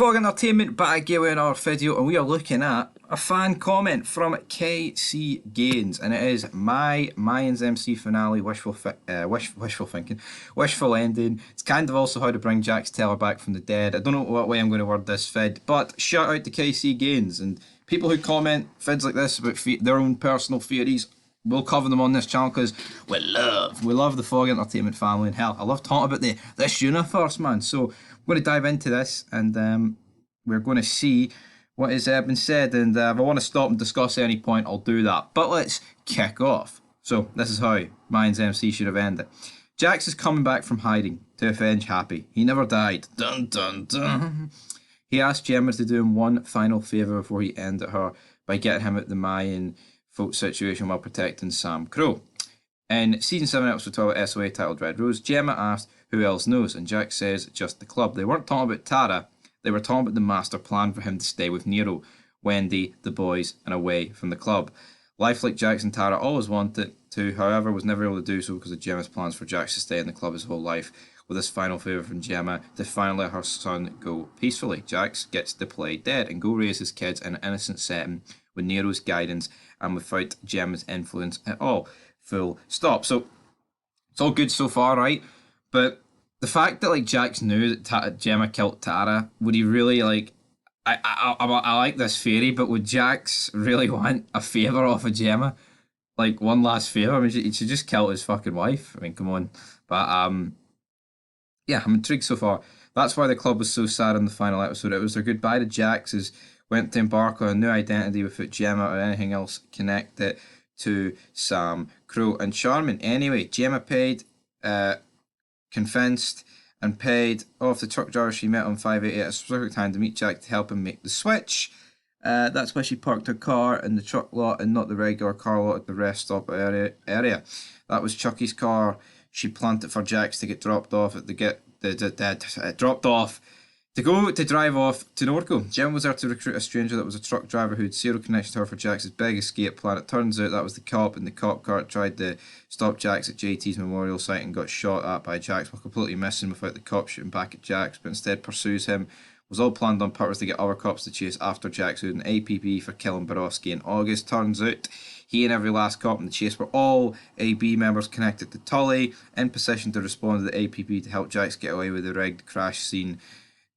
For entertainment back here in our video, and we are looking at a fan comment from KC Gaines, and it is my Mayans MC finale, wishful thinking, wishful ending. It's kind of also how to bring Jax Teller back from the dead. I don't know what way I'm going to word this vid, but shout out to KC Gaines and people who comment vids like this about their own personal theories. We'll cover them on this channel because we love the Fog Entertainment family, and hell, I love talking about this universe, man. So we're going to dive into this, and we're going to see what has been said. And if I want to stop and discuss any point, I'll do that. But let's kick off. So this is how Mayans MC should have ended. Jax is coming back from hiding to avenge Happy. He never died. Dun dun dun. He asked Gemma to do him one final favour before he ended her by getting him out the Mayan folk situation while protecting Sam Crow. In season 7 episode 12 SOA titled Red Rose, Gemma asked who else knows, and Jax says just the club. They weren't talking about Tara, they were talking about the master plan for him to stay with Nero, Wendy, the boys, and away from the club. Life like Jax and Tara always wanted to, however, was never able to do so because of Gemma's plans for Jax to stay in the club his whole life. With this final favour from Gemma to finally let her son go peacefully, Jax gets to play dead and go raise his kids in an innocent setting with Nero's guidance and without Gemma's influence at all. Full stop. So it's all good so far, right? But the fact that like Jax knew that Gemma killed Tara, would he really like? I like this theory, but would Jax really want a favour off of Gemma? Like one last favour? I mean, he should just kill his fucking wife. I mean, come on. But yeah, I'm intrigued so far. That's why the club was so sad in the final episode. It was their goodbye to Jax as went to embark on a new identity without Gemma or anything else connected to Sam Crow and Charmin. Anyway, Gemma paid, convinced, and paid off the truck driver she met on 588 at a specific time to meet Jack to help him make the switch. That's why she parked her car in the truck lot and not the regular car lot at the rest stop area. That was Chucky's car. She planned it for Jax to get dropped off at dropped off to go to drive off to Norco. Gemma was there to recruit a stranger that was a truck driver who had zero connection to her for Jax's big escape plan. It turns out that was the cop, and the cop car tried to stop Jax at JT's memorial site and got shot at by Jax while completely missing without the cop shooting back at Jax, but instead pursues him. It was all planned on purpose to get other cops to chase after Jax, who had an APB for killing Borowski in August. Turns out he and every last cop in the chase were all AB members connected to Tully, in position to respond to the APB to help Jax get away with the rigged crash scene.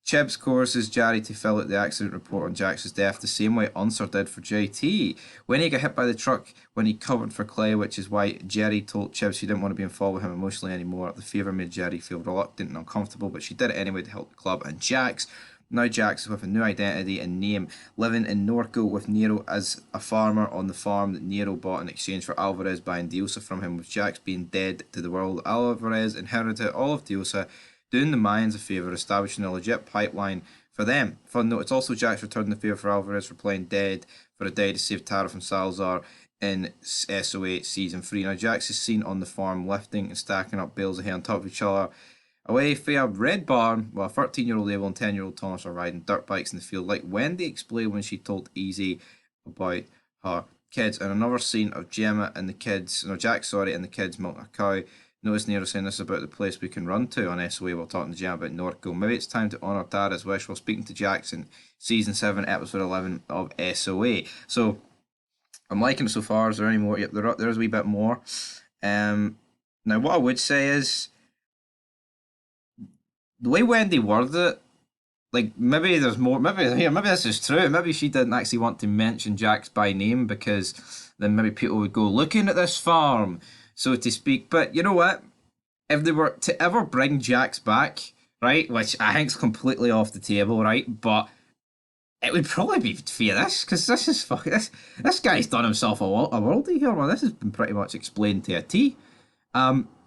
Chibs courses Jerry to fill out the accident report on Jax's death the same way Unser did for JT. When he got hit by the truck when he covered for Clay, which is why Jerry told Chibs she didn't want to be involved with him emotionally anymore. The favour made Jerry feel reluctant and uncomfortable, but she did it anyway to help the club and Jax. Now Jax is with a new identity and name, living in Norco with Nero as a farmer on the farm that Nero bought in exchange for Alvarez buying Diosa from him. With Jax being dead to the world, Alvarez inherited all of Diosa, doing the Mayans a favour, establishing a legit pipeline for them. Fun note, it's also Jax returning the favour for Alvarez for playing dead for a day to save Tara from Salazar in SOA Season 3. Now Jax is seen on the farm lifting and stacking up bales of hay on top of each other. Away from a red barn, while 13-year-old Abel and 10-year-old Thomas are riding dirt bikes in the field, like Wendy explained when she told Easy about her kids. And another scene of Gemma and the kids, Jax, and the kids milking a cow. Notice Nero saying this about the place we can run to on SOA while talking to Gemma about Norco. Maybe it's time to honour Tara's wish while speaking to Jax in Season 7, Episode 11 of SOA. So, I'm liking it so far. Is there any more? Yep, there's a wee bit more. Now, what I would say is, the way Wendy worded it, like, maybe there's more, maybe this is true. Maybe she didn't actually want to mention Jax by name because then maybe people would go looking at this farm, so to speak. But you know what? If they were to ever bring Jax back, right, which I think's completely off the table, right, but it would probably be via this, because this is fucking, this guy's done himself a worldie here, man. This has been pretty much explained to a T.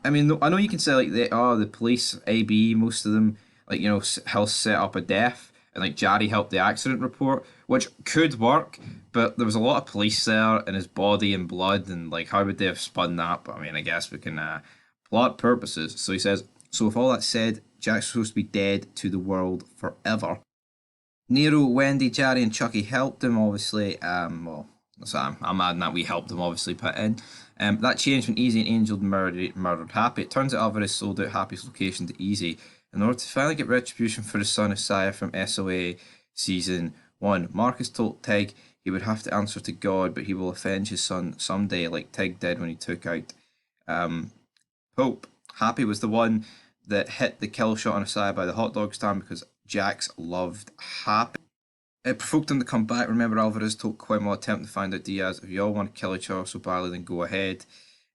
I mean, I know you can say like the police, AB, most of them, like, you know, he'll set up a death, and like Jerry helped the accident report, which could work, but there was a lot of police there and his body and blood, and like how would they have spun that? But I mean, I guess we can plot purposes. So he says, so with all that said, Jack's supposed to be dead to the world forever. Nero, Wendy, Jerry, and Chucky helped him, obviously. Well, so I'm adding that we helped him, obviously, put in. That changed when Easy and Angel murdered Happy. It turns out Alvarez sold out Happy's location to Easy, in order to finally get retribution for his son Isaiah from SOA Season 1. Marcus told Tig he would have to answer to God, but he will avenge his son someday, like Tig did when he took out Pope. Happy was the one that hit the kill shot on Isaiah by the hot dog stand because Jax loved Happy. It provoked him to come back. Remember, Alvarez told Quinn while attempting to find out Diaz, if you all want to kill each other so badly, then go ahead.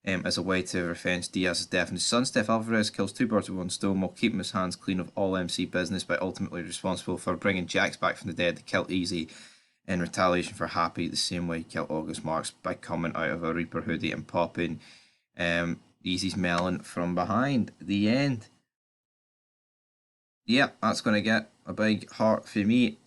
As a way to revenge Diaz's death and his son, Steph Alvarez kills two birds with one stone while keeping his hands clean of all MC business, by ultimately responsible for bringing Jax back from the dead to kill Easy in retaliation for Happy, the same way he killed August Marks by coming out of a Reaper hoodie and popping Easy's melon from behind. The end. Yep, that's going to get a big heart for me.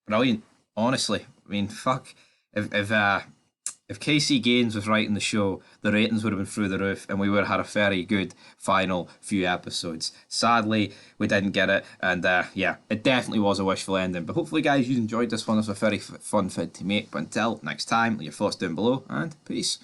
Brilliant, honestly. I mean, fuck. If Casey Gaines was writing the show, the ratings would have been through the roof and we would have had a very good final few episodes. Sadly, we didn't get it, and yeah, it definitely was a wishful ending. But hopefully, guys, you enjoyed this one. It was a very fun vid to make. But until next time, leave your thoughts down below, and peace.